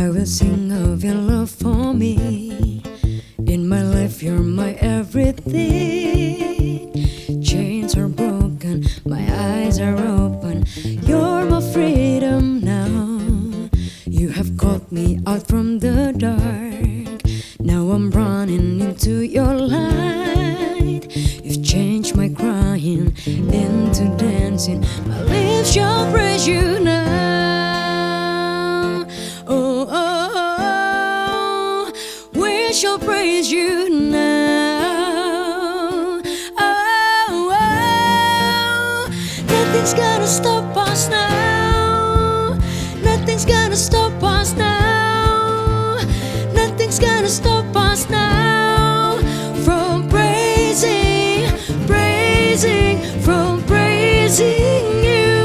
I will sing of your love for me. In my life you're my everything. Chains are broken, my eyes are open. You're my freedom now. You have called me out from the dark. Now I'm running into your light. You've changed my crying into dancing. My lips shall praise you now. Oh, oh, oh, we shall praise you now. Oh, oh, nothing's gonna stop us now. Nothing's gonna stop us now. Nothing's gonna stop us now from praising, from praising you.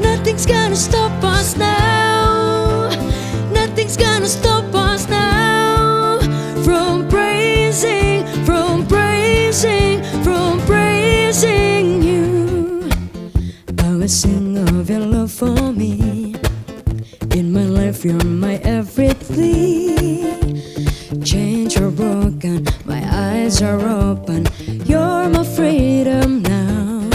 Nothing's gonna stop us now. Nothing's gonna stop us now from praising, from praising you. I will sing of your love for me. In my life you're my everything. Chains are broken, my eyes are open. You're my freedom now.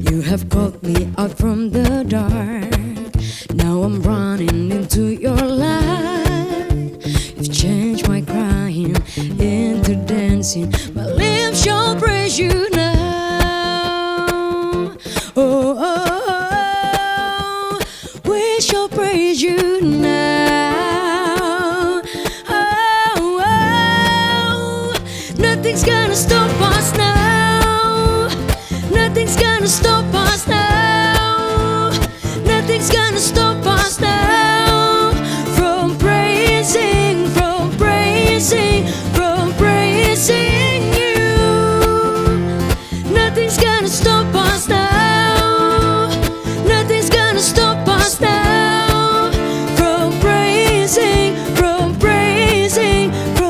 You have called me out from the dark. Now I'm running into your light. You've changed my crying into dancing. My lips shall praise you now. Oh, oh, oh, we shall praise you now. Oh, oh, nothing's gonna stop us now. Nothing's gonna stop us now. Nothing's gonna stop us now from praising, from praising you. Nothing's gonna stop us now. Nothing's gonna stop us now from praising, from praising you.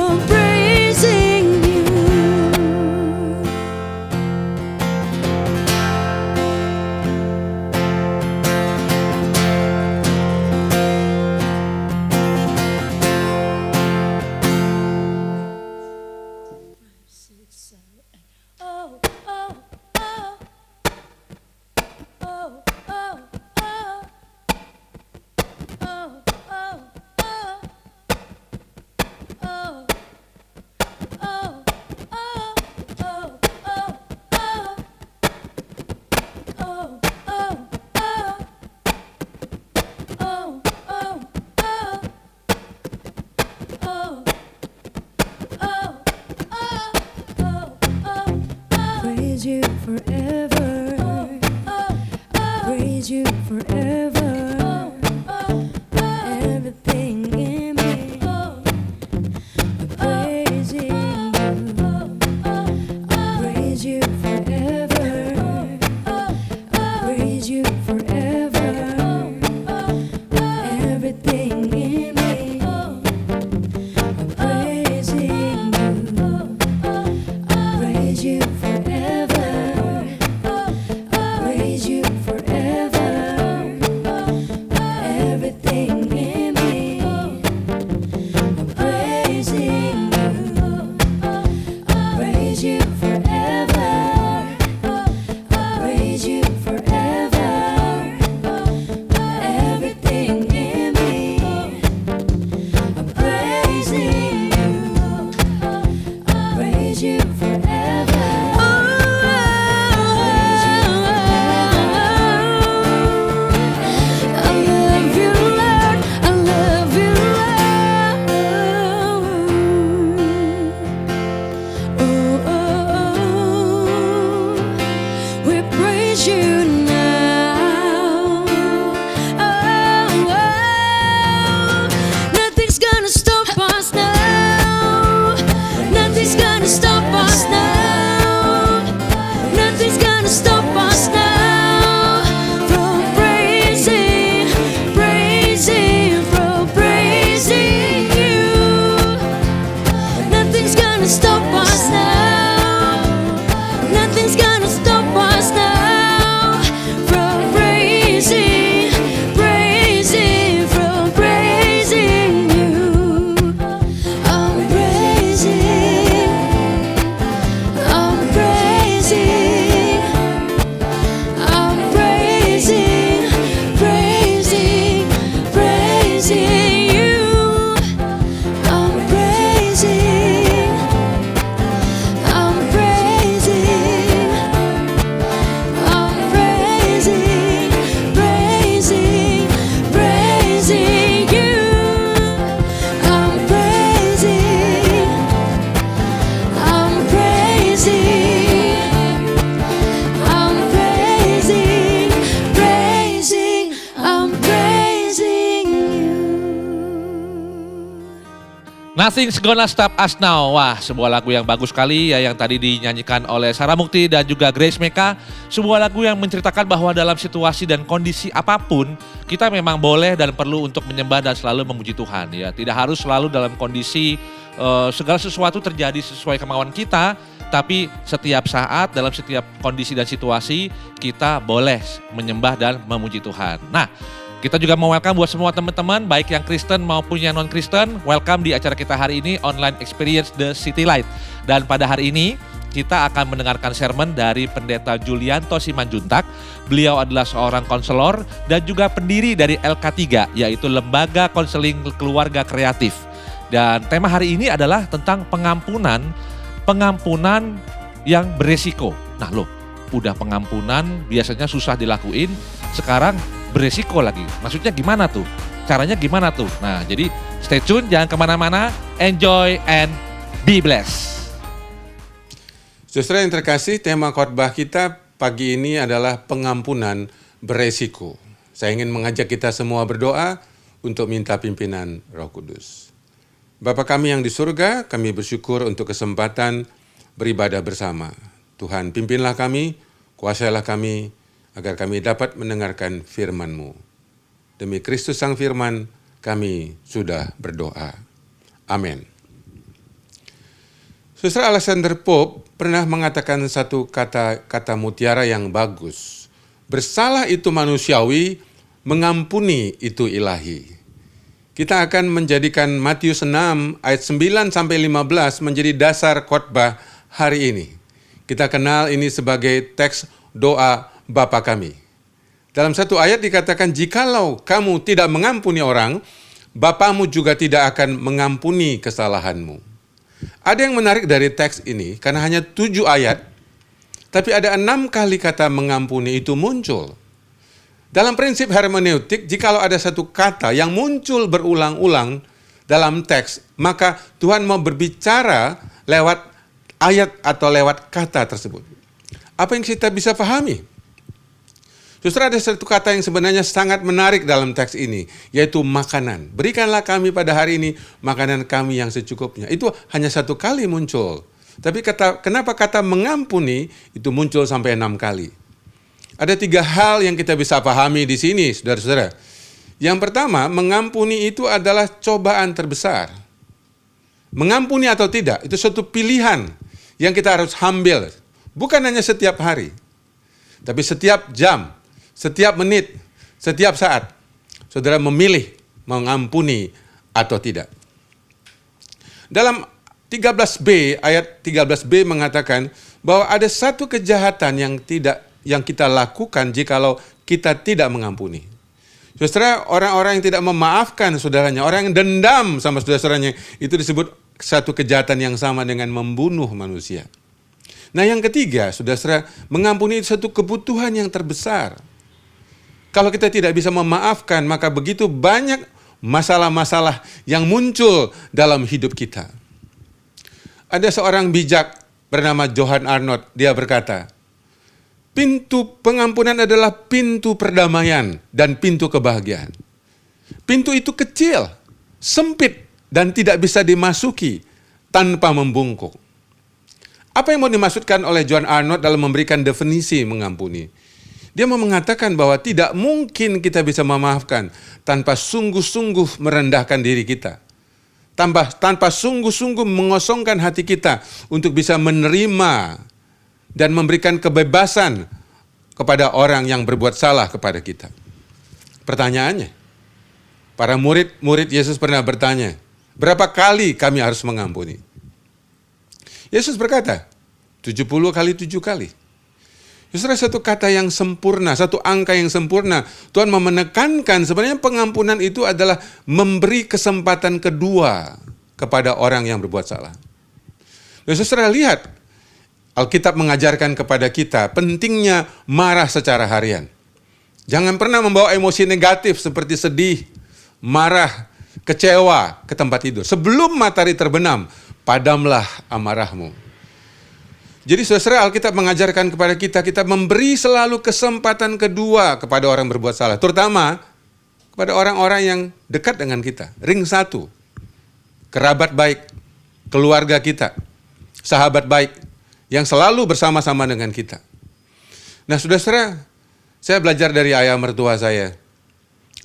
Oh, oh, oh, oh, oh, oh, oh, oh, oh. praising you. I'm praising. I'm praising. I'm praising. Praising. Praising you. I'm praising. I'm praising. I'm praising. Praising. I'm praising you. Nothing's Gonna Stop Us Now. Wah, sebuah lagu yang bagus sekali ya, yang tadi dinyanyikan oleh Sarah Mukti dan juga Grace Meka. Sebuah lagu yang menceritakan bahwa dalam situasi dan kondisi apapun, kita memang boleh dan perlu untuk menyembah dan selalu memuji Tuhan ya. Tidak harus selalu dalam kondisi segala sesuatu terjadi sesuai kemauan kita, tapi setiap saat dalam setiap kondisi dan situasi kita boleh menyembah dan memuji Tuhan. Nah, kita juga mau welcome buat semua teman-teman, baik yang Kristen maupun yang non-Kristen. Welcome di acara kita hari ini, Online Experience The City Light. Dan pada hari ini, kita akan mendengarkan sermon dari Pendeta Julianto Simanjuntak. Beliau adalah seorang konselor dan juga pendiri dari LK3, yaitu Lembaga Konseling Keluarga Kreatif. Dan tema hari ini adalah tentang pengampunan yang beresiko. Nah loh, udah pengampunan biasanya susah dilakuin, sekarang beresiko lagi. Maksudnya gimana tuh? Caranya gimana tuh? Nah, jadi stay tune, jangan kemana-mana. Enjoy and be blessed. Saudara yang terkasih, tema khotbah kita pagi ini adalah pengampunan beresiko. Saya ingin mengajak kita semua berdoa untuk minta pimpinan Roh Kudus. Bapa kami yang di surga, kami bersyukur untuk kesempatan beribadah bersama. Tuhan, pimpinlah kami, kuasailah kami, agar kami dapat mendengarkan firman-Mu. Demi Kristus Sang Firman, kami sudah berdoa. Amin. Saudara, Alexander Pope pernah mengatakan satu kata mutiara yang bagus. Bersalah itu manusiawi, mengampuni itu ilahi. Kita akan menjadikan Matius 6 ayat 9-15 menjadi dasar khotbah hari ini. Kita kenal ini sebagai teks doa Bapa kami. Dalam satu ayat dikatakan, jikalau kamu tidak mengampuni orang, Bapamu juga tidak akan mengampuni kesalahanmu. Ada yang menarik dari teks ini, karena hanya 7 ayat, tapi ada 6 kali kata mengampuni itu muncul. Dalam prinsip hermeneutik, jikalau ada satu kata yang muncul berulang-ulang dalam teks, maka Tuhan mau berbicara lewat ayat atau lewat kata tersebut. Apa yang kita bisa pahami? Justru ada satu kata yang sebenarnya sangat menarik dalam teks ini, yaitu makanan. Berikanlah kami pada hari ini makanan kami yang secukupnya. Itu hanya satu kali muncul. Tapi kenapa kata mengampuni itu muncul sampai 6 kali? Ada 3 hal yang kita bisa pahami di sini, saudara-saudara. Yang pertama, mengampuni itu adalah cobaan terbesar. Mengampuni atau tidak, itu suatu pilihan yang kita harus ambil. Bukan hanya setiap hari, tapi setiap jam, setiap menit, setiap saat, saudara memilih mengampuni atau tidak. Dalam 13b, ayat 13b mengatakan bahwa ada satu kejahatan yang kita lakukan jikalau kita tidak mengampuni. Saudara, orang-orang yang tidak memaafkan saudaranya, orang yang dendam sama saudara-saudaranya, itu disebut satu kejahatan yang sama dengan membunuh manusia. Nah yang ketiga, saudara, mengampuni itu satu kebutuhan yang terbesar. Kalau kita tidak bisa memaafkan, maka begitu banyak masalah-masalah yang muncul dalam hidup kita. Ada seorang bijak bernama Johann Arnott, dia berkata, pintu pengampunan adalah pintu perdamaian dan pintu kebahagiaan. Pintu itu kecil, sempit, dan tidak bisa dimasuki tanpa membungkuk. Apa yang mau dimaksudkan oleh Johann Arnott dalam memberikan definisi mengampuni? Dia mau mengatakan bahwa tidak mungkin kita bisa memaafkan tanpa sungguh-sungguh merendahkan diri kita. Tanpa sungguh-sungguh mengosongkan hati kita untuk bisa menerima dan memberikan kebebasan kepada orang yang berbuat salah kepada kita. Pertanyaannya, para murid Yesus pernah bertanya, berapa kali kami harus mengampuni? Yesus berkata, 70 kali 7 kali. Saudara, satu kata yang sempurna, satu angka yang sempurna. Tuhan mau menekankan sebenarnya pengampunan itu adalah memberi kesempatan kedua kepada orang yang berbuat salah. Dan saudara lihat, Alkitab mengajarkan kepada kita pentingnya marah secara harian. Jangan pernah membawa emosi negatif seperti sedih, marah, kecewa ke tempat tidur. Sebelum matahari terbenam, padamlah amarahmu. Jadi saudara, Alkitab mengajarkan kepada kita memberi selalu kesempatan kedua kepada orang berbuat salah. Terutama kepada orang-orang yang dekat dengan kita. Ring satu, kerabat baik, keluarga kita, sahabat baik, yang selalu bersama-sama dengan kita. Nah saudara, saya belajar dari ayah mertua saya.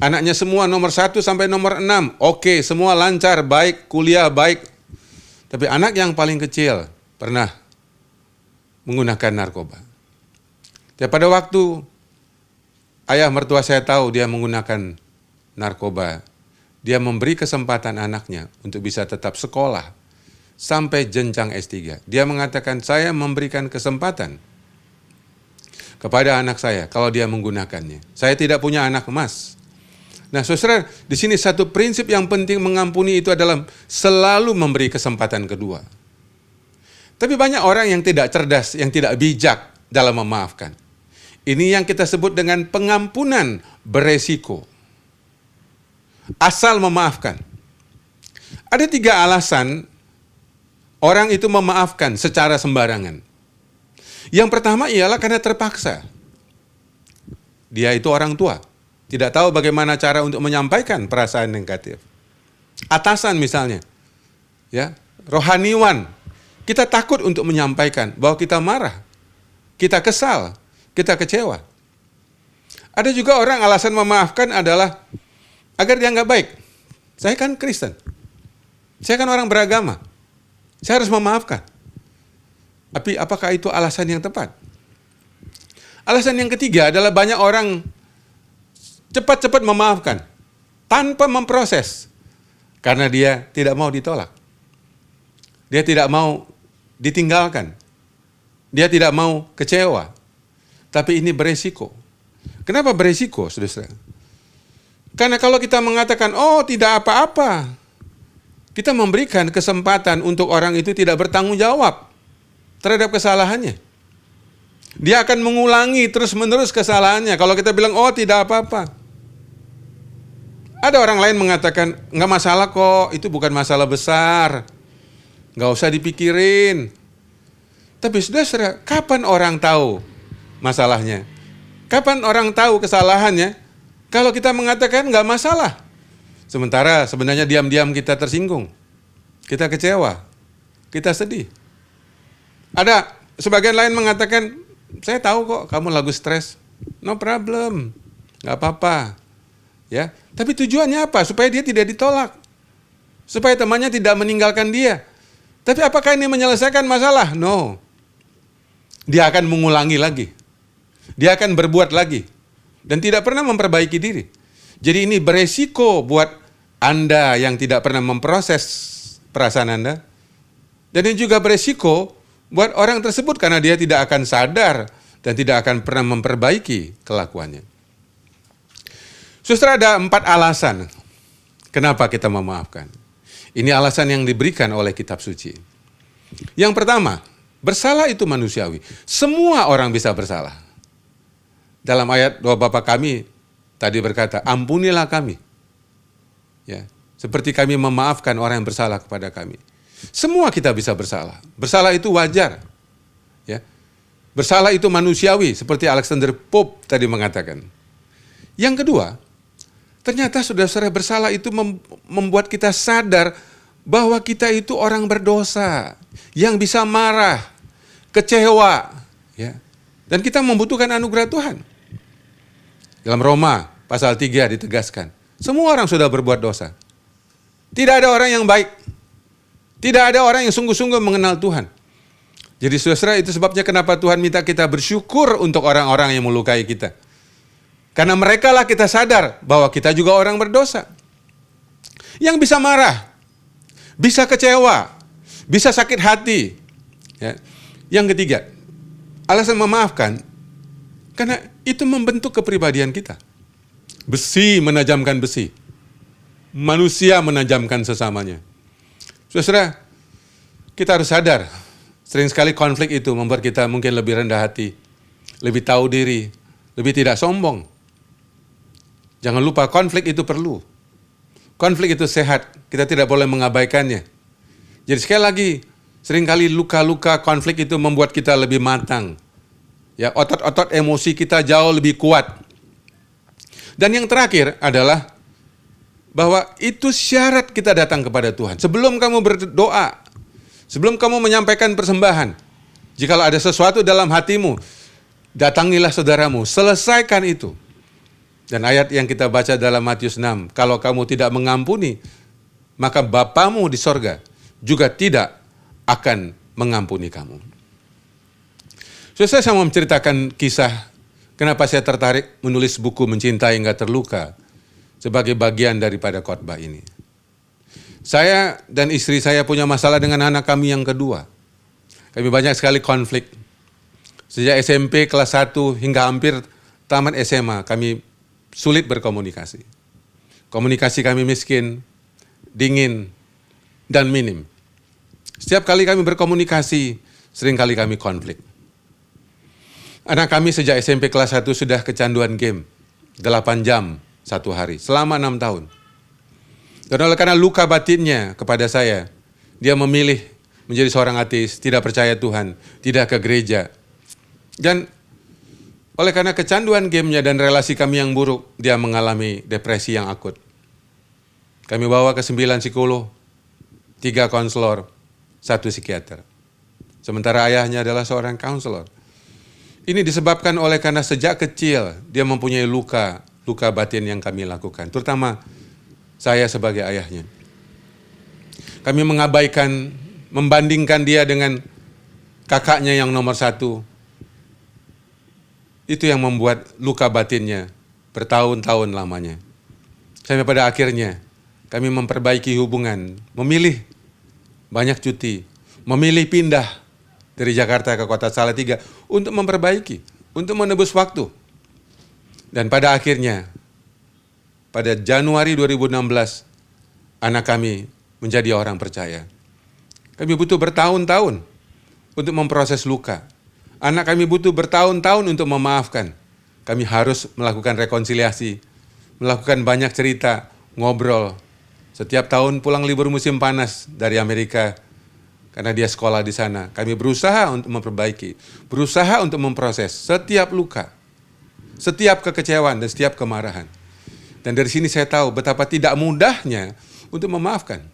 Anaknya semua nomor 1 sampai nomor 6, oke, semua lancar, baik, kuliah baik. Tapi anak yang paling kecil pernah menggunakan narkoba. Dan pada waktu ayah mertua saya tahu dia menggunakan narkoba, dia memberi kesempatan anaknya untuk bisa tetap sekolah sampai jenjang S3. Dia mengatakan, saya memberikan kesempatan kepada anak saya kalau dia menggunakannya. Saya tidak punya anak emas. Nah, saudara, di sini satu prinsip yang penting mengampuni itu adalah selalu memberi kesempatan kedua. Tapi banyak orang yang tidak cerdas, yang tidak bijak dalam memaafkan. Ini yang kita sebut dengan pengampunan beresiko. Asal memaafkan. Ada 3 alasan orang itu memaafkan secara sembarangan. Yang pertama ialah karena terpaksa. Dia itu orang tua, tidak tahu bagaimana cara untuk menyampaikan perasaan negatif. Atasan misalnya, ya, rohaniwan. Kita takut untuk menyampaikan bahwa kita marah, kita kesal, kita kecewa. Ada juga orang alasan memaafkan adalah agar dia nggak baik. Saya kan Kristen, saya kan orang beragama, saya harus memaafkan. Tapi apakah itu alasan yang tepat? Alasan yang ketiga adalah banyak orang cepat-cepat memaafkan tanpa memproses karena dia tidak mau ditolak. Dia tidak mau ditinggalkan. Dia tidak mau kecewa. Tapi ini beresiko. Kenapa beresiko, saudara? Karena kalau kita mengatakan, oh tidak apa-apa, kita memberikan kesempatan untuk orang itu tidak bertanggung jawab terhadap kesalahannya. Dia akan mengulangi terus-menerus kesalahannya. Kalau kita bilang, oh tidak apa-apa. Ada orang lain mengatakan, nggak masalah kok, itu bukan masalah besar. Nggak usah dipikirin. Tapi saudara, kapan orang tahu masalahnya? Kapan orang tahu kesalahannya? Kalau kita mengatakan nggak masalah. Sementara sebenarnya diam-diam kita tersinggung. Kita kecewa. Kita sedih. Ada sebagian lain mengatakan, saya tahu kok kamu lagi stres. No problem. Nggak apa-apa. Ya. Tapi tujuannya apa? Supaya dia tidak ditolak. Supaya temannya tidak meninggalkan dia. Tapi apakah ini menyelesaikan masalah? No. Dia akan mengulangi lagi. Dia akan berbuat lagi. Dan tidak pernah memperbaiki diri. Jadi ini beresiko buat Anda yang tidak pernah memproses perasaan Anda. Dan ini juga beresiko buat orang tersebut karena dia tidak akan sadar dan tidak akan pernah memperbaiki kelakuannya. Saudara, ada 4 alasan kenapa kita memaafkan. Ini alasan yang diberikan oleh kitab suci. Yang pertama, bersalah itu manusiawi. Semua orang bisa bersalah. Dalam ayat doa Bapa kami tadi berkata, ampunilah kami. Ya, seperti kami memaafkan orang yang bersalah kepada kami. Semua kita bisa bersalah. Bersalah itu wajar. Ya. Bersalah itu manusiawi, seperti Alexander Pope tadi mengatakan. Yang kedua, ternyata saudara-saudara, bersalah itu membuat kita sadar bahwa kita itu orang berdosa, yang bisa marah, kecewa, ya. Dan kita membutuhkan anugerah Tuhan. Dalam Roma pasal 3 ditegaskan, semua orang sudah berbuat dosa. Tidak ada orang yang baik. Tidak ada orang yang sungguh-sungguh mengenal Tuhan. Jadi saudara, itu sebabnya kenapa Tuhan minta kita bersyukur untuk orang-orang yang melukai kita. Karena mereka lah kita sadar bahwa kita juga orang berdosa. Yang bisa marah, bisa kecewa, bisa sakit hati. Ya. Yang ketiga, alasan memaafkan Karena itu membentuk kepribadian kita. Besi menajamkan besi. Manusia menajamkan sesamanya. Saudara, kita harus sadar, sering sekali konflik itu membuat kita mungkin lebih rendah hati, lebih tahu diri, lebih tidak sombong. Jangan lupa konflik itu perlu. Konflik itu sehat, kita tidak boleh mengabaikannya. Jadi sekali lagi, seringkali luka-luka konflik itu membuat kita lebih matang. Ya, otot-otot emosi kita jauh lebih kuat. Dan yang terakhir adalah bahwa itu syarat kita datang kepada Tuhan. Sebelum kamu berdoa, sebelum kamu menyampaikan persembahan, jikalau ada sesuatu dalam hatimu, datangilah saudaramu, selesaikan itu. Dan ayat yang kita baca dalam Matius 6, kalau kamu tidak mengampuni, maka Bapamu di sorga juga tidak akan mengampuni kamu. Saya mau menceritakan kisah kenapa saya tertarik menulis buku Mencintai Enggak Terluka sebagai bagian daripada khotbah ini. Saya dan istri saya punya masalah dengan anak kami yang kedua. Kami banyak sekali konflik. Sejak SMP kelas 1 hingga hampir tamat SMA, kami sulit berkomunikasi. Komunikasi kami miskin, dingin, dan minim. Setiap kali kami berkomunikasi, sering kali kami konflik. Anak kami sejak SMP kelas 1 sudah kecanduan game, 8 jam satu hari, selama 6 tahun. Dan oleh karena luka batinnya kepada saya, dia memilih menjadi seorang ateis, tidak percaya Tuhan, tidak ke gereja. Dan oleh karena kecanduan gamenya dan relasi kami yang buruk, dia mengalami depresi yang akut. Kami bawa ke 9 psikolog, 3 konselor, 1 psikiater. Sementara ayahnya adalah seorang konselor. Ini disebabkan oleh karena sejak kecil dia mempunyai luka batin yang kami lakukan. Terutama saya sebagai ayahnya. Kami mengabaikan, membandingkan dia dengan kakaknya yang nomor 1. Itu yang membuat luka batinnya bertahun-tahun lamanya. Sampai pada akhirnya kami memperbaiki hubungan, memilih banyak cuti, memilih pindah dari Jakarta ke kota Salatiga untuk memperbaiki, untuk menebus waktu. Dan pada akhirnya, pada Januari 2016, anak kami menjadi orang percaya. Kami butuh bertahun-tahun untuk memproses luka. Anak kami butuh bertahun-tahun untuk memaafkan. Kami harus melakukan rekonsiliasi, melakukan banyak cerita, ngobrol. Setiap tahun pulang libur musim panas dari Amerika, karena dia sekolah di sana. Kami berusaha untuk memperbaiki, berusaha untuk memproses setiap luka, setiap kekecewaan dan setiap kemarahan. Dan dari sini saya tahu betapa tidak mudahnya untuk memaafkan.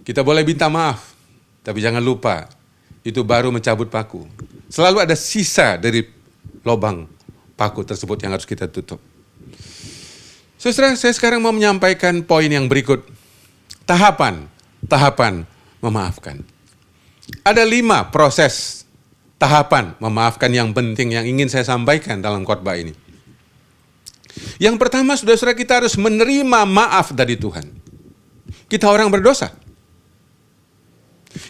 Kita boleh minta maaf, tapi jangan lupa, itu baru mencabut paku. Selalu ada sisa dari lubang paku tersebut yang harus kita tutup. Saudara, saya sekarang mau menyampaikan poin yang berikut. Tahapan memaafkan. Ada 5 proses tahapan memaafkan yang penting yang ingin saya sampaikan dalam khotbah ini. Yang pertama, saudara-saudara, kita harus menerima maaf dari Tuhan. Kita orang berdosa.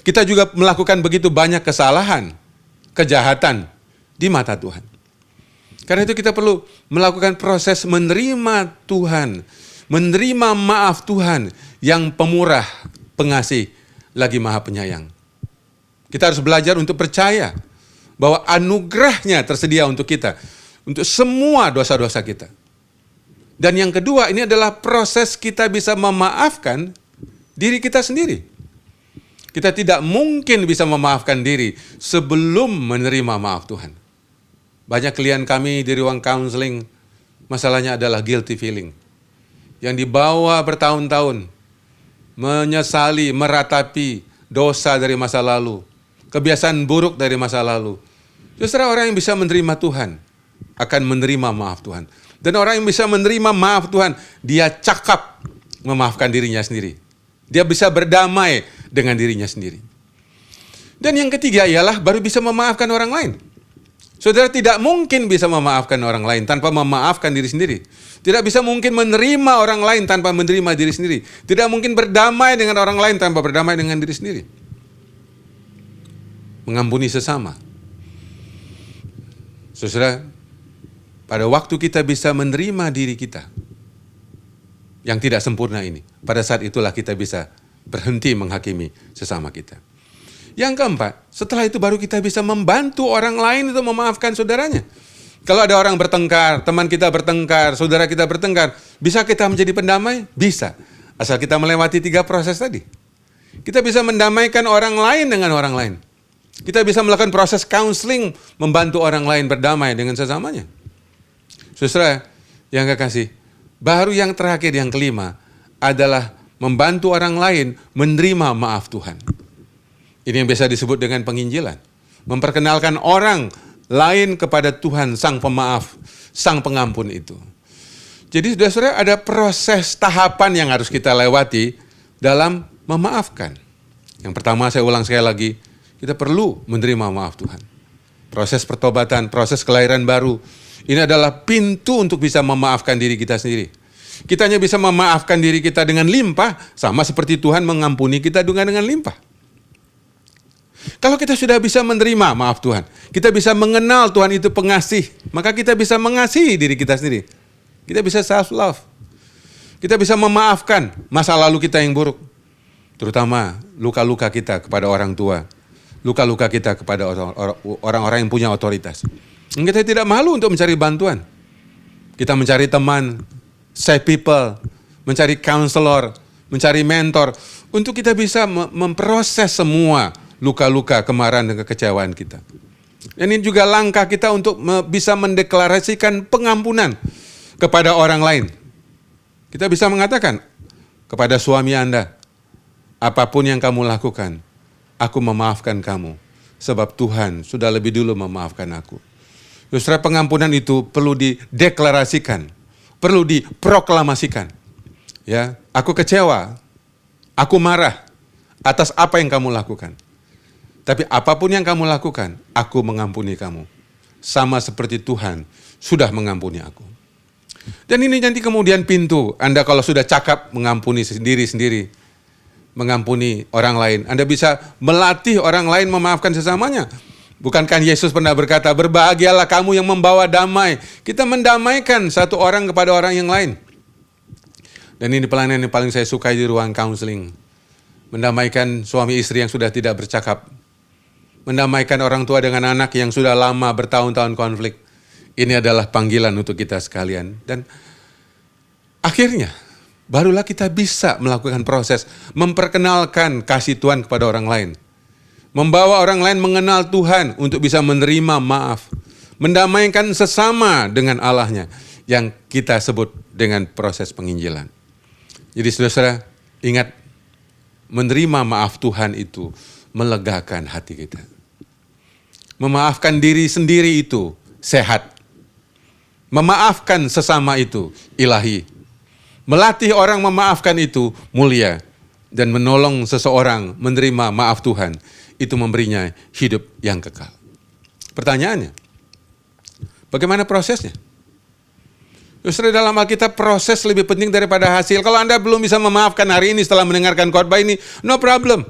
Kita juga melakukan begitu banyak kesalahan, kejahatan di mata Tuhan. Karena itu kita perlu melakukan proses menerima Tuhan, menerima maaf Tuhan yang pemurah, pengasih, lagi maha penyayang. Kita harus belajar untuk percaya bahwa anugerahnya tersedia untuk kita, untuk semua dosa-dosa kita. Dan yang kedua, ini adalah proses kita bisa memaafkan diri kita sendiri. Kita tidak mungkin bisa memaafkan diri sebelum menerima maaf Tuhan. Banyak klien kami di ruang counseling, masalahnya adalah guilty feeling. Yang dibawa bertahun-tahun, menyesali, meratapi dosa dari masa lalu, kebiasaan buruk dari masa lalu. Justru orang yang bisa menerima Tuhan akan menerima maaf Tuhan. Dan orang yang bisa menerima maaf Tuhan, dia cakap memaafkan dirinya sendiri. Dia bisa berdamai dengan dirinya sendiri. Dan yang ketiga ialah baru bisa memaafkan orang lain. Saudara tidak mungkin bisa memaafkan orang lain tanpa memaafkan diri sendiri. Tidak bisa mungkin menerima orang lain tanpa menerima diri sendiri. Tidak mungkin berdamai dengan orang lain tanpa berdamai dengan diri sendiri. Mengampuni sesama. Saudara, pada waktu kita bisa menerima diri kita yang tidak sempurna ini, pada saat itulah kita bisa berhenti menghakimi sesama kita. Yang keempat, setelah itu baru kita bisa membantu orang lain untuk memaafkan saudaranya. Kalau ada orang bertengkar, teman kita bertengkar, saudara kita bertengkar, bisa kita menjadi pendamai? Bisa. Asal kita melewati 3 proses tadi. Kita bisa mendamaikan orang lain dengan orang lain. Kita bisa melakukan proses counseling, membantu orang lain berdamai dengan sesamanya. Saudara yang kekasih, baru yang terakhir, yang kelima, adalah membantu orang lain menerima maaf Tuhan. Ini yang biasa disebut dengan penginjilan. Memperkenalkan orang lain kepada Tuhan, Sang Pemaaf, Sang Pengampun itu. Jadi saudara, ada proses tahapan yang harus kita lewati dalam memaafkan. Yang pertama, saya ulang sekali lagi, kita perlu menerima maaf Tuhan. Proses pertobatan, proses kelahiran baru, ini adalah pintu untuk bisa memaafkan diri kita sendiri. Kita hanya bisa memaafkan diri kita dengan limpah, sama seperti Tuhan mengampuni kita dengan limpah. Kalau kita sudah bisa menerima maaf Tuhan, kita bisa mengenal Tuhan itu pengasih, maka kita bisa mengasihi diri kita sendiri. Kita bisa self-love. Kita bisa memaafkan masa lalu kita yang buruk. Terutama luka-luka kita kepada orang tua, luka-luka kita kepada orang-orang yang punya otoritas. Kita tidak malu untuk mencari bantuan. Kita mencari teman, safe people, mencari counselor, mencari mentor, untuk kita bisa memproses semua luka-luka, kemarahan dan kekecewaan kita. Dan ini juga langkah kita untuk bisa mendeklarasikan pengampunan kepada orang lain. Kita bisa mengatakan kepada suami Anda, apapun yang kamu lakukan, aku memaafkan kamu, sebab Tuhan sudah lebih dulu memaafkan aku. Saudara, pengampunan itu perlu dideklarasikan, perlu diproklamasikan. Ya, aku kecewa, aku marah atas apa yang kamu lakukan. Tapi apapun yang kamu lakukan, aku mengampuni kamu. Sama seperti Tuhan sudah mengampuni aku. Dan ini nanti kemudian pintu, Anda kalau sudah cakap mengampuni sendiri-sendiri, mengampuni orang lain, Anda bisa melatih orang lain memaafkan sesamanya. Bukankah Yesus pernah berkata, berbahagialah kamu yang membawa damai. Kita mendamaikan satu orang kepada orang yang lain. Dan ini pelayanan yang paling saya sukai di ruang counseling. Mendamaikan suami istri yang sudah tidak bercakap. Mendamaikan orang tua dengan anak yang sudah lama bertahun-tahun konflik. Ini adalah panggilan untuk kita sekalian. Dan akhirnya, barulah kita bisa melakukan proses memperkenalkan kasih Tuhan kepada orang lain. Membawa orang lain mengenal Tuhan untuk bisa menerima maaf. Mendamaikan sesama dengan Allahnya yang kita sebut dengan proses penginjilan. Jadi saudara, ingat, menerima maaf Tuhan itu melegakan hati kita. Memaafkan diri sendiri itu sehat. Memaafkan sesama itu ilahi. Melatih orang memaafkan itu mulia. Dan menolong seseorang menerima maaf Tuhan, itu memberinya hidup yang kekal. Pertanyaannya, bagaimana prosesnya? Justru dalam Alkitab proses lebih penting daripada hasil. Kalau Anda belum bisa memaafkan hari ini setelah mendengarkan khotbah ini, no problem.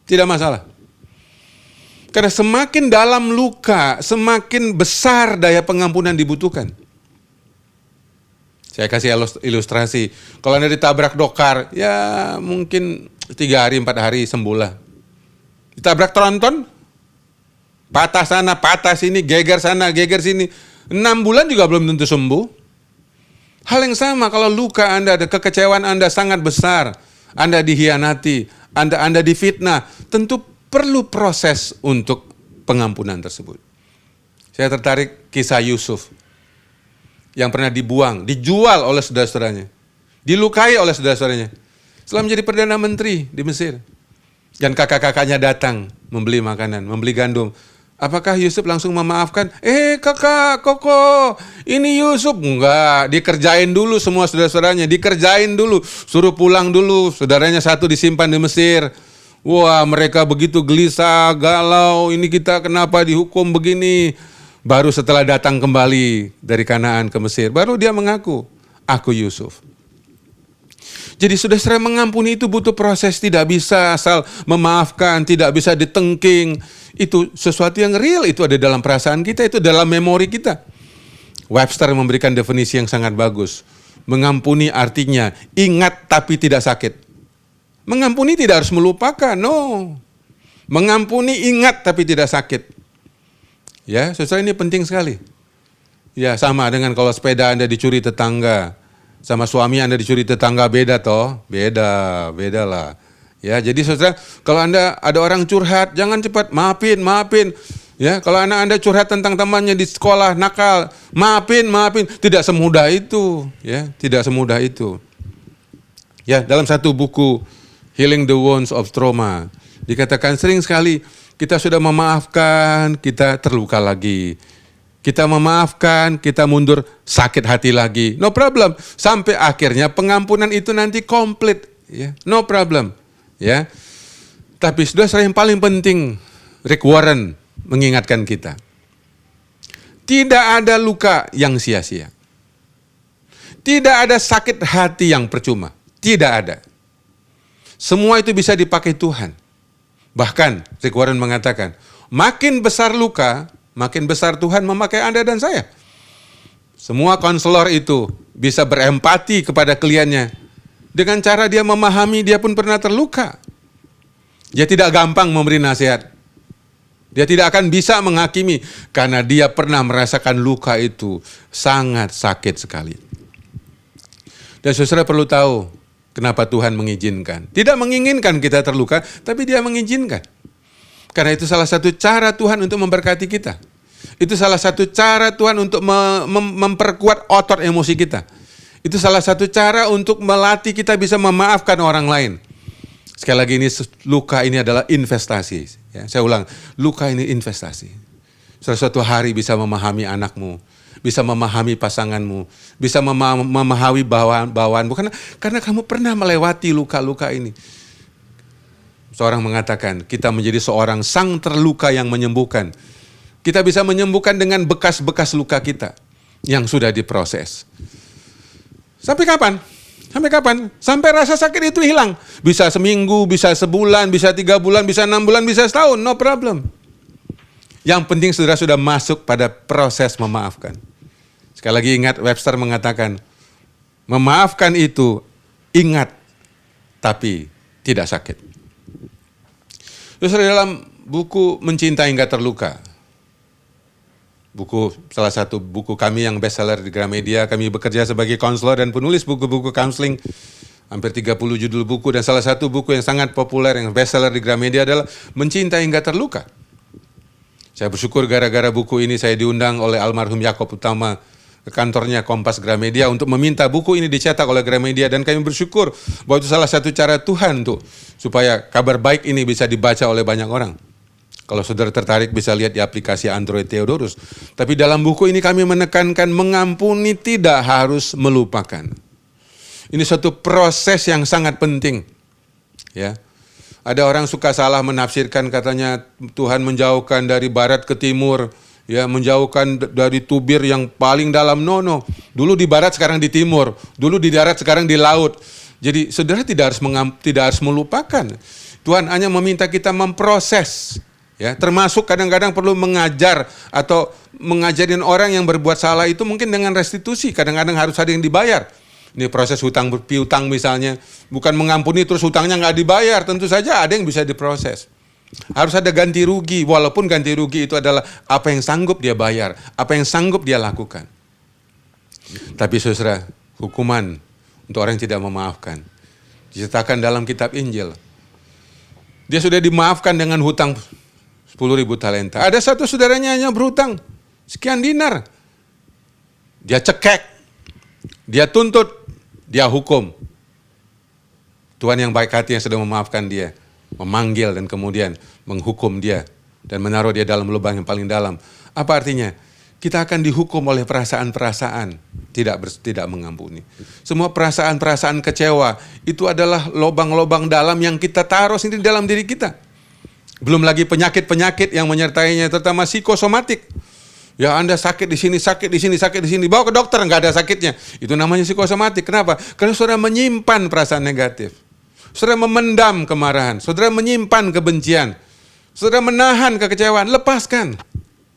Tidak masalah. Karena semakin dalam luka, semakin besar daya pengampunan dibutuhkan. Saya kasih ilustrasi. Kalau Anda ditabrak dokar, ya mungkin 3 hari, 4 hari sembuhlah. Ditabrak tronton, patah sana, patah sini, geger sana, geger sini. 6 bulan juga belum tentu sembuh. Hal yang sama kalau luka Anda, kekecewaan Anda sangat besar. Anda dihianati, Anda difitnah. Tentu perlu proses untuk pengampunan tersebut. Saya tertarik kisah Yusuf yang pernah dijual oleh saudara-saudaranya, dilukai oleh saudara-saudaranya, setelah menjadi Perdana Menteri di Mesir. Dan kakak-kakaknya datang membeli makanan, membeli gandum. Apakah Yusuf langsung memaafkan? Kakak, koko, ini Yusuf. Enggak, dikerjain dulu semua saudara-saudaranya, dikerjain dulu, suruh pulang dulu. Saudaranya satu disimpan di Mesir. Wah, mereka begitu gelisah, galau, ini kita kenapa dihukum begini. Baru setelah datang kembali dari Kanaan ke Mesir, baru dia mengaku, aku Yusuf. Jadi saudara, mengampuni itu butuh proses, tidak bisa asal memaafkan, tidak bisa ditengking. Itu sesuatu yang real, itu ada dalam perasaan kita, itu dalam memori kita. Webster memberikan definisi yang sangat bagus. Mengampuni artinya ingat tapi tidak sakit. Mengampuni tidak harus melupakan, no. Mengampuni ingat tapi tidak sakit. Ya, saudara, ini penting sekali. Ya, sama dengan kalau sepeda Anda dicuri tetangga, sama suami Anda dicuri tetangga, beda toh? Beda lah. Ya, jadi saudara, kalau Anda ada orang curhat, jangan cepat maafin. Ya, kalau anak Anda curhat tentang temannya di sekolah nakal, maafin. Tidak semudah itu, ya, tidak semudah itu. Ya, dalam satu buku Healing the Wounds of Trauma dikatakan sering sekali kita sudah memaafkan, kita terluka lagi. Kita memaafkan, kita mundur, sakit hati lagi. No problem. Sampai akhirnya pengampunan itu nanti komplit, ya. No problem, ya. Tapi saudara, yang paling penting, Rick Warren mengingatkan kita. Tidak ada luka yang sia-sia. Tidak ada sakit hati yang percuma. Tidak ada. Semua itu bisa dipakai Tuhan. Bahkan Rick Warren mengatakan, makin besar luka, makin besar Tuhan memakai Anda dan saya. Semua konselor itu bisa berempati kepada kliennya. Dengan cara dia memahami dia pun pernah terluka. Dia tidak gampang memberi nasihat. Dia tidak akan bisa menghakimi karena dia pernah merasakan luka itu sangat sakit sekali. Dan saudara perlu tahu kenapa Tuhan mengizinkan. Tidak menginginkan kita terluka, tapi Dia mengizinkan. Karena itu salah satu cara Tuhan untuk memberkati kita. Itu salah satu cara Tuhan untuk memperkuat otot emosi kita. Itu salah satu cara untuk melatih kita bisa memaafkan orang lain. Sekali lagi, ini luka ini adalah investasi. Ya, saya ulang, luka ini investasi. Suatu hari bisa memahami anakmu, bisa memahami pasanganmu, bisa memahami bawaanmu. Karena kamu pernah melewati luka-luka ini. Seorang mengatakan, kita menjadi seorang sang terluka yang menyembuhkan. Kita bisa menyembuhkan dengan bekas-bekas luka kita yang sudah diproses. Sampai kapan? Sampai kapan? Sampai rasa sakit itu hilang. Bisa seminggu, bisa sebulan, bisa 3 bulan, bisa 6 bulan, bisa setahun. No problem. Yang penting saudara sudah masuk pada proses memaafkan. Sekali lagi ingat, Webster mengatakan, memaafkan itu ingat, tapi tidak sakit. Terus dalam buku Mencintai Enggak Terluka, salah satu buku kami yang bestseller di Gramedia, kami bekerja sebagai konselor dan penulis buku-buku counseling, hampir 30 judul buku, dan salah satu buku yang sangat populer yang bestseller di Gramedia adalah Mencintai Enggak Terluka. Saya bersyukur gara-gara buku ini saya diundang oleh almarhum Yakob Utama ke kantornya Kompas Gramedia untuk meminta buku ini dicetak oleh Gramedia, dan kami bersyukur bahwa itu salah satu cara Tuhan tuh supaya kabar baik ini bisa dibaca oleh banyak orang. Kalau saudara tertarik bisa lihat di aplikasi Android Theodorus. Tapi dalam buku ini kami menekankan mengampuni tidak harus melupakan. Ini suatu proses yang sangat penting. Ya. Ada orang suka salah menafsirkan, katanya Tuhan menjauhkan dari barat ke timur, ya, menjauhkan dari tubir yang paling dalam. No. Dulu di barat, sekarang di timur. Dulu di darat, sekarang di laut. Jadi saudara tidak harus melupakan. Tuhan hanya meminta kita memproses. Ya, termasuk kadang-kadang perlu mengajar atau mengajarin orang yang berbuat salah itu mungkin dengan restitusi. Kadang-kadang harus ada yang dibayar. Ini proses hutang piutang misalnya. Bukan mengampuni terus hutangnya nggak dibayar. Tentu saja ada yang bisa diproses. Harus ada ganti rugi. Walaupun ganti rugi itu adalah apa yang sanggup dia bayar. Apa yang sanggup dia lakukan. Tapi saudara, hukuman untuk orang yang tidak memaafkan diceritakan dalam kitab Injil. Dia sudah dimaafkan dengan hutang 10.000 talenta. Ada satu saudaranya hanya berhutang sekian dinar. Dia cekek, dia tuntut, dia hukum. Tuhan yang baik hati yang sudah memaafkan dia, memanggil dan kemudian menghukum dia dan menaruh dia dalam lubang yang paling dalam. Apa artinya? Kita akan dihukum oleh perasaan-perasaan tidak mengampuni. Semua perasaan-perasaan kecewa itu adalah lubang-lubang dalam yang kita taruh sendiri dalam diri kita. Belum lagi penyakit-penyakit yang menyertainya, terutama psikosomatik. Ya Anda sakit di sini, sakit di sini, sakit di sini, bawa ke dokter, nggak ada sakitnya. Itu namanya psikosomatik. Kenapa? Karena saudara menyimpan perasaan negatif. Saudara memendam kemarahan, saudara menyimpan kebencian, saudara menahan kekecewaan. Lepaskan,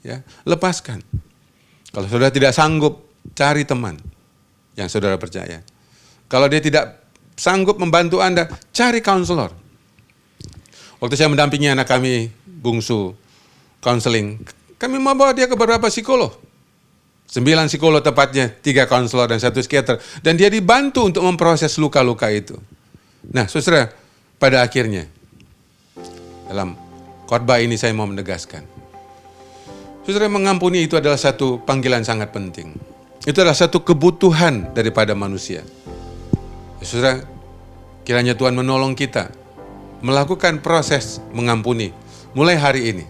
ya, lepaskan. Kalau saudara tidak sanggup, cari teman yang saudara percaya. Kalau dia tidak sanggup membantu Anda, cari konselor. Waktu saya mendampingi anak kami bungsu konseling, kami membawa dia ke beberapa psikolog. 9 psikolog tepatnya, 3 konselor dan 1 psikiater. Dan dia dibantu untuk memproses luka-luka itu. Nah, saudara, pada akhirnya, dalam khotbah ini saya mau menegaskan. Saudara, mengampuni itu adalah satu panggilan sangat penting. Itu adalah satu kebutuhan daripada manusia. Ya, saudara, kiranya Tuhan menolong kita melakukan proses mengampuni mulai hari ini.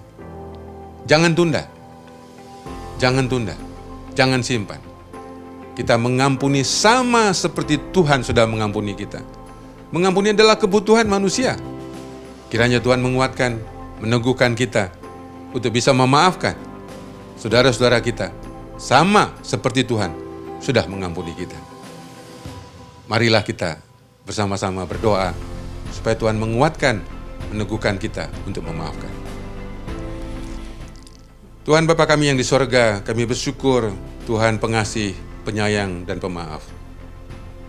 Jangan tunda. Jangan tunda. Jangan simpan. Kita mengampuni sama seperti Tuhan sudah mengampuni kita. Mengampuni adalah kebutuhan manusia. Kiranya Tuhan menguatkan, meneguhkan kita untuk bisa memaafkan saudara-saudara kita sama seperti Tuhan sudah mengampuni kita. Marilah kita bersama-sama berdoa supaya Tuhan menguatkan, meneguhkan kita untuk memaafkan. Tuhan Bapa kami yang di sorga, kami bersyukur Tuhan pengasih, penyayang, dan pemaaf.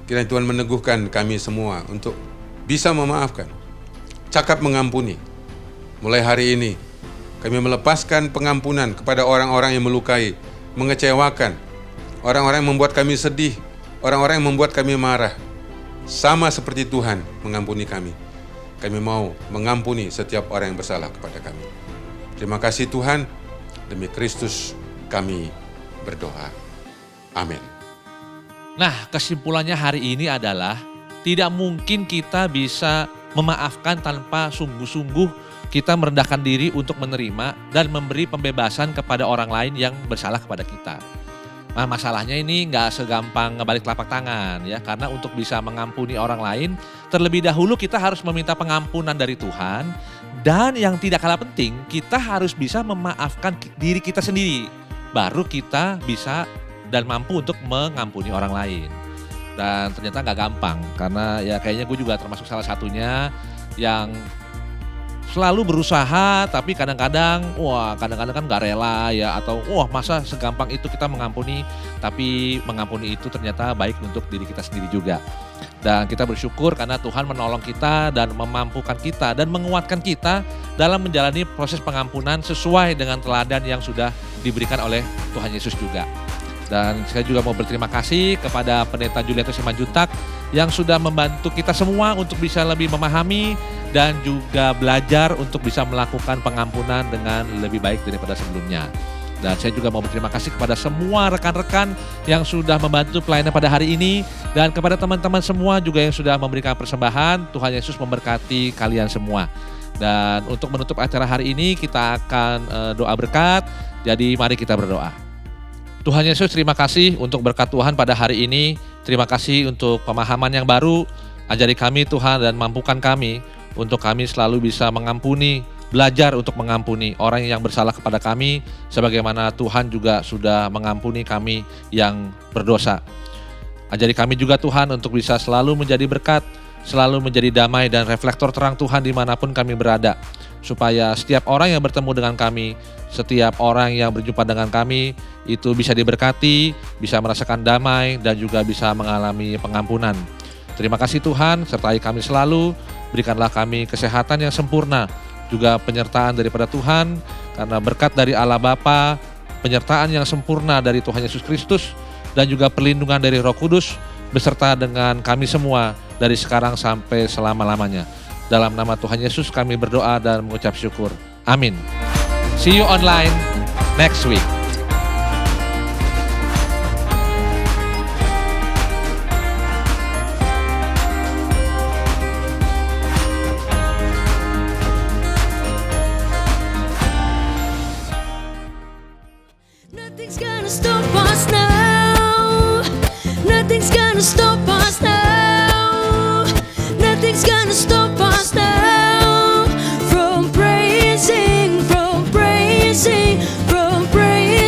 Kiranya Tuhan meneguhkan kami semua untuk bisa memaafkan, cakap mengampuni. Mulai hari ini, kami melepaskan pengampunan kepada orang-orang yang melukai, mengecewakan, orang-orang yang membuat kami sedih, orang-orang yang membuat kami marah. Sama seperti Tuhan mengampuni kami. Kami mau mengampuni setiap orang yang bersalah kepada kami. Terima kasih Tuhan, demi Kristus kami berdoa. Amin. Nah, kesimpulannya hari ini adalah tidak mungkin kita bisa memaafkan tanpa sungguh-sungguh kita merendahkan diri untuk menerima dan memberi pembebasan kepada orang lain yang bersalah kepada kita. Nah, masalahnya ini nggak segampang ngebalik telapak tangan ya, karena untuk bisa mengampuni orang lain, terlebih dahulu kita harus meminta pengampunan dari Tuhan, dan yang tidak kalah penting, kita harus bisa memaafkan diri kita sendiri, baru kita bisa dan mampu untuk mengampuni orang lain. Dan ternyata nggak gampang, karena ya kayaknya gue juga termasuk salah satunya yang selalu berusaha, tapi kadang-kadang kan nggak rela ya, atau masa segampang itu kita mengampuni, tapi mengampuni itu ternyata baik untuk diri kita sendiri juga. Dan kita bersyukur karena Tuhan menolong kita dan memampukan kita dan menguatkan kita dalam menjalani proses pengampunan sesuai dengan teladan yang sudah diberikan oleh Tuhan Yesus juga. Dan saya juga mau berterima kasih kepada Pendeta Julianto Simanjuntak yang sudah membantu kita semua untuk bisa lebih memahami dan juga belajar untuk bisa melakukan pengampunan dengan lebih baik daripada sebelumnya. Dan saya juga mau berterima kasih kepada semua rekan-rekan yang sudah membantu pelayanan pada hari ini, dan kepada teman-teman semua juga yang sudah memberikan persembahan. Tuhan Yesus memberkati kalian semua. Dan untuk menutup acara hari ini kita akan doa berkat. Jadi mari kita berdoa. Tuhan Yesus, terima kasih untuk berkat Tuhan pada hari ini. Terima kasih untuk pemahaman yang baru. Ajari kami Tuhan dan mampukan kami untuk kami selalu bisa mengampuni, belajar untuk mengampuni orang yang bersalah kepada kami, sebagaimana Tuhan juga sudah mengampuni kami yang berdosa. Ajari kami juga Tuhan untuk bisa selalu menjadi berkat, selalu menjadi damai dan reflektor terang Tuhan dimanapun kami berada. Supaya setiap orang yang bertemu dengan kami, setiap orang yang berjumpa dengan kami, itu bisa diberkati, bisa merasakan damai, dan juga bisa mengalami pengampunan. Terima kasih Tuhan, sertai kami selalu, berikanlah kami kesehatan yang sempurna, juga penyertaan daripada Tuhan, karena berkat dari Allah Bapa, penyertaan yang sempurna dari Tuhan Yesus Kristus, dan juga perlindungan dari Roh Kudus, beserta dengan kami semua dari sekarang sampai selama-lamanya. Dalam nama Tuhan Yesus kami berdoa dan mengucap syukur. Amin. See you online next week. Nothing's gonna stop us now. Nothing's gonna stop us now. Nothing's gonna stop us now from praising, from praising, from praising.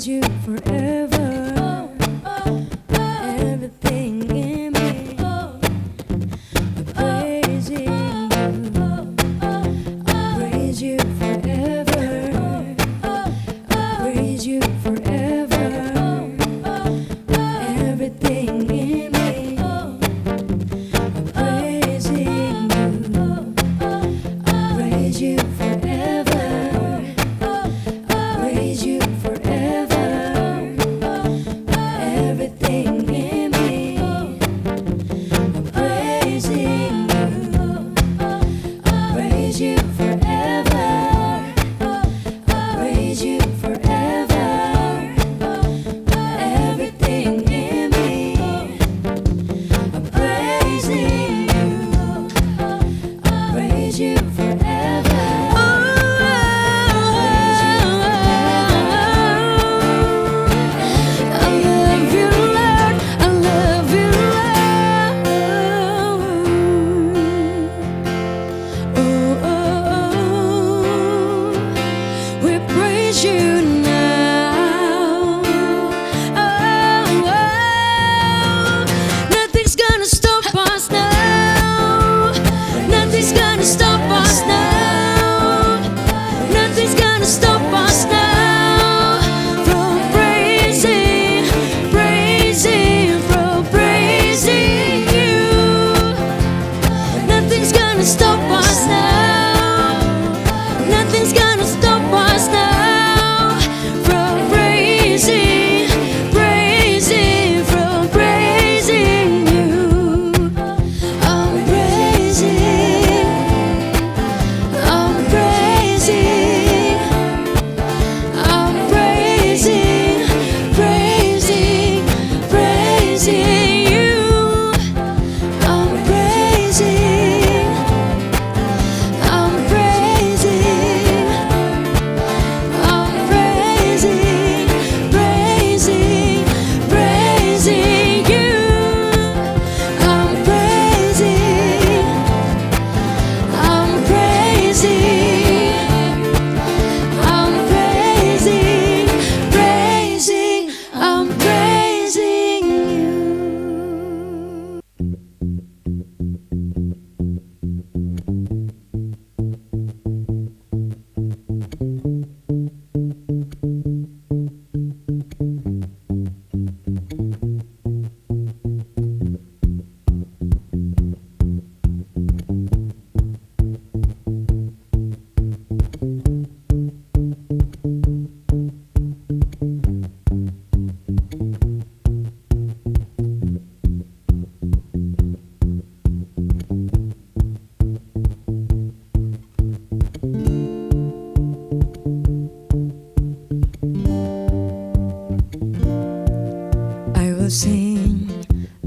praise you forever. Everything in me, I'm praising you. I praise you forever. I praise you forever. Everything in me, I'm praising you. I praise you forever. I praise you forever. Everything in me, I'm praising you. I praise you forever. I praise you forever. Everything in me, I'm praising you. I praise you forever. I love you, Lord. I love you, Lord. We praise you now. Nothing's gonna stop us now. Nothing's gonna stop us now. Nothing's gonna stop us now from praising, from praising you. Nothing's gonna stop us now. Nothing's gonna stop us now from praising, from praising you. I'm praising, I'm praising, I'm praising, praising you. I'm praising, I'm praising, I'm praising, praising you. I'm praising, I'm praising, I'm praising, I'm praising you.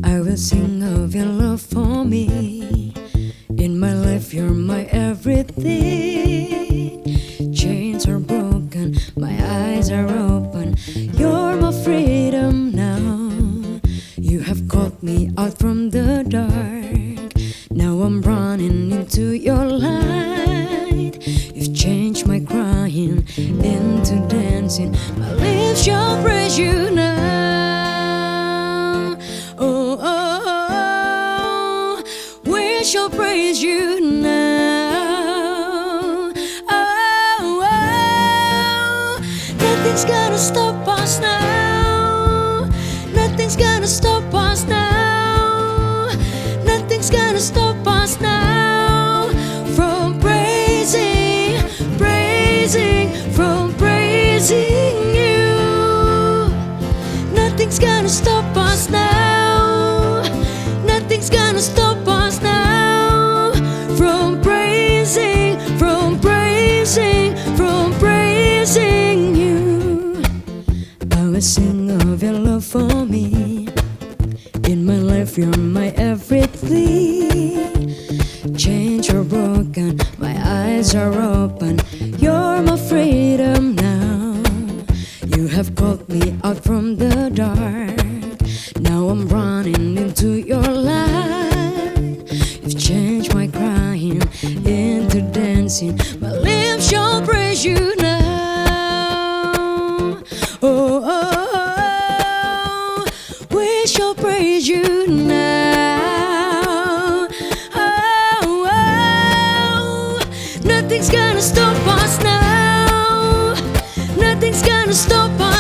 I will sing of your love for me. In my life, you're my everything. Chains are broken, my eyes are open. You're my freedom now. You have called me out from the dark. Now I'm running into your light. You've changed my crying into dancing. My lips shall praise you now. Oh, oh, oh, we shall praise you now. Oh, oh, nothing's gonna stop us now. Nothing's gonna stop us now. Nothing's gonna stop us now from praising, from praising you. Nothing's gonna stop us now. Nothing's gonna stop us now from praising, from praising you. I will sing of your love for me. In my life, you're my everything. Chains are broken, my eyes are open. You're my freedom now. You have called me out from the dark. Now I'm running into your light. You've changed my crying into dancing. My lips shall praise you now. oh, oh, oh. We shall praise you now. Oh, oh. Nothing's gonna stop us now. Nothing's gonna stop us